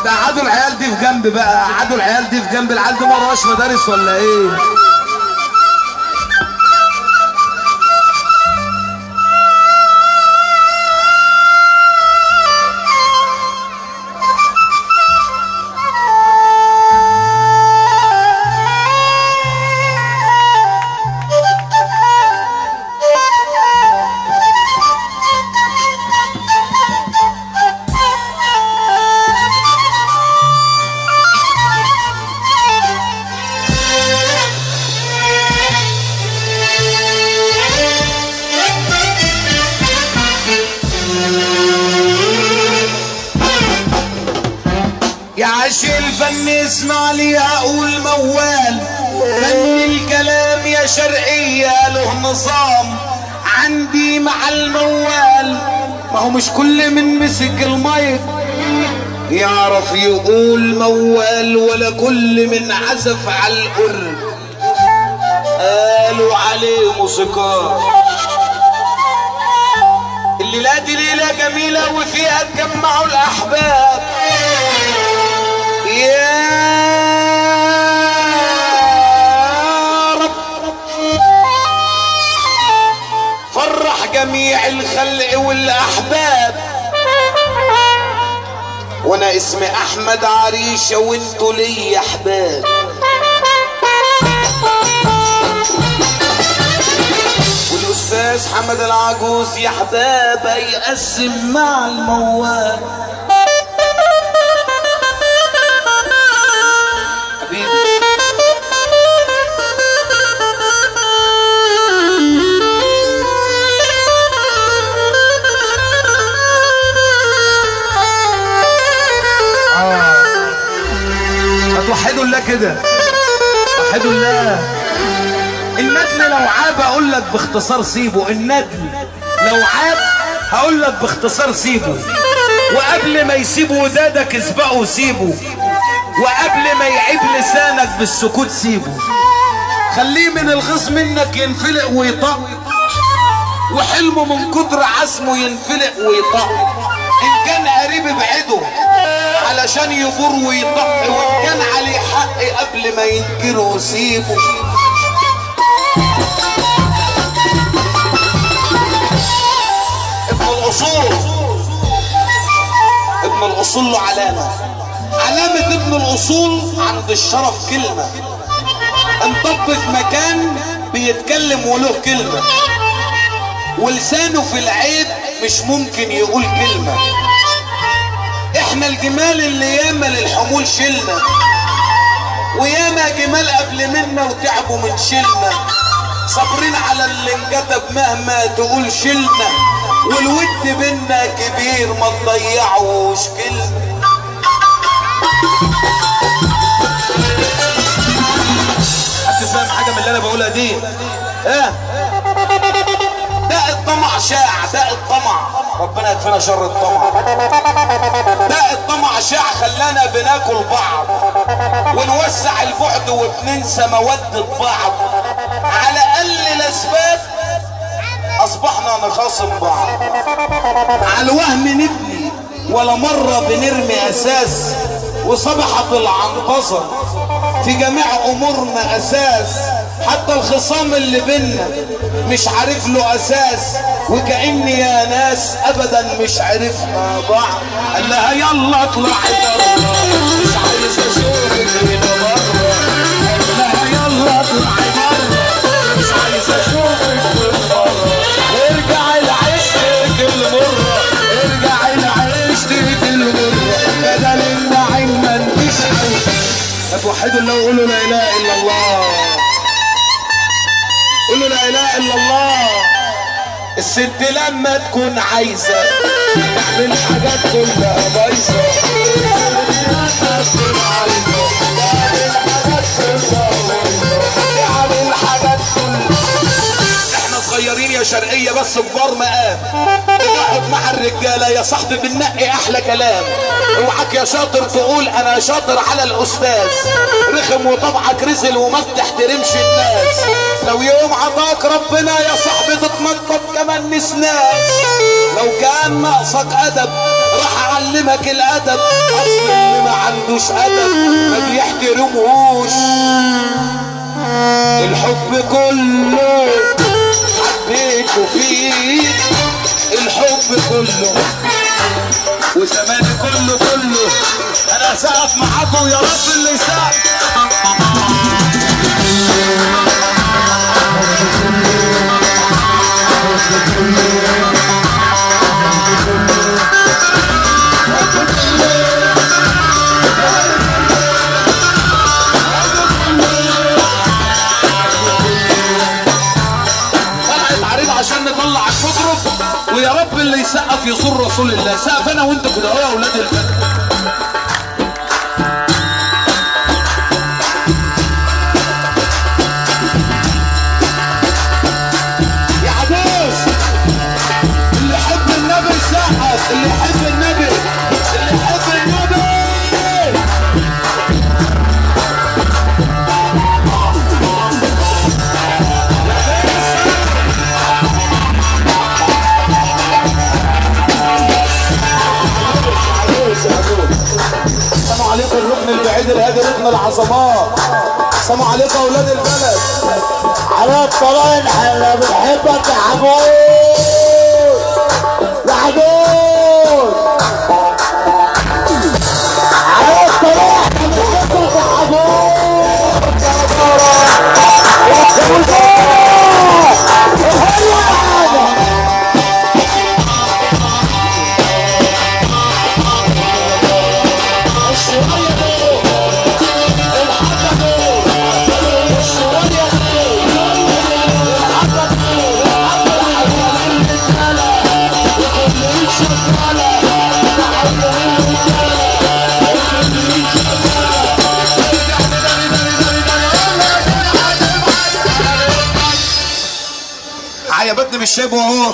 طب قعدوا العيال دي في جنب بقى، قعدوا العيال دي في جنب. العيال دي ما وراش مدارس ولا ايه؟ عاش الفن اسمع لي اقول موال، فن الكلام يا شرقية له نظام عندي مع الموال. ما هو مش كل من مسك المايك يعرف يقول موال، ولا كل من عزف على القرب قالوا عليه موسيقار. الليلة دي ليلة جميلة وفيها اتجمعوا الأحباب. يا رب فرح جميع الخلق والأحباب. وانا اسمي احمد عريشة وانتوا لي احباب. والاستاذ حمد العجوز يا احباب هيقسم مع الموال. وحدوا الله كده، وحدوا الله. الندل لو عاب اقول لك باختصار سيبه، الندل لو عاب هقول لك باختصار سيبه. وقبل ما يسيبوا ودادك اسبقه وسيبه، وقبل ما يعيب لسانك بالسكوت سيبه. خليه من الغيظ منك ينفلق ويطق، وحلمه من كتر عزمه ينفلق ويطق. ان كان قريب ابعده علشان يغور ويطق، وان كان عليه حق قبل ما ينكره سيبه. ابن الاصول، ابن الاصول له علامة. علامة ابن الاصول عند الشرف كلمة. انطب في مكان بيتكلم وله كلمة، ولسانه في العيب مش ممكن يقول كلمة. احنا الجمال اللي ياما للحمول شلنا، وياما جمال قبل منا وتعبوا من شلنا. صابرين على اللي انكتب مهما تقول شلنا، والود بينا كبير ما تضيعوش كلمة. حد فاهم حاجة من اللي انا بقولها دي؟ ايه ده الطمع شاع، ده الطمع ربنا يكفينا شر الطمع. ده الطمع شاع خلانا بناكل بعض ونوسع البعد وبننسى مودة بعض. على اقل الاسباب اصبحنا نخاصم بعض. على الوهم نبني ولا مرة بنرمي اساس، وصبحت العنقصة في جميع امورنا اساس. حتى الخصام اللي بينا مش عارف له اساس، وكأني يا ناس ابدا مش عرفنا بعض. قال لها يلا اطلعي بره مش عايز اشوفك هنا بره. قال لها يلا اطلعي بره مش عايز اشوفك هنا بره. ارجعي لعيشتك المره، ارجعي لعيشتك المره، بدل النعيم ما انتش عايزه. اتوحدوا الله وقولوا لا اله الا الله، قولوا لا اله الا الله. الست لما تكون عايزه تعمل حاجات كلها بايظه. احنا صغيرين يا شرقيه بس كبار مقام، بنقعد مع الرجاله يا صاحبي بننقي احلى كلام. اوعك يا شاطر تقول انا شاطر على الاستاذ، رخم وطبعك رزل وما بتحترمش الناس. لو يوم عطاك ربنا يا صاحبي تتنطط كمان نسناس. لو كان ناقصك ادب راح اعلمك الادب، اصل اللي ما عندوش ادب ما بيحترمهوش. الحب كله حبيته فيك، الحب كله وزماني كله انا سقف معاكم يا رب اللي يسقف. طلعت عريض عشان نطلع المطرب، ويا رب اللي يسقف يصور رسول الله. سقف انا وانت كده اهو يا اولاد الفتى. يا عبوس اللي يحب النبي يسقف، اللي يحب النبي، اللي يحب النبي. السلام عليكم الركن البعيد الهادي، ركن العظمات. السلام عليكم اولاد البلد. على الطلاق احنا بنحبك يا عبود، يا عبود. على الطلاق احنا بنحبك يا عبود. عيبتني بالشايب وهو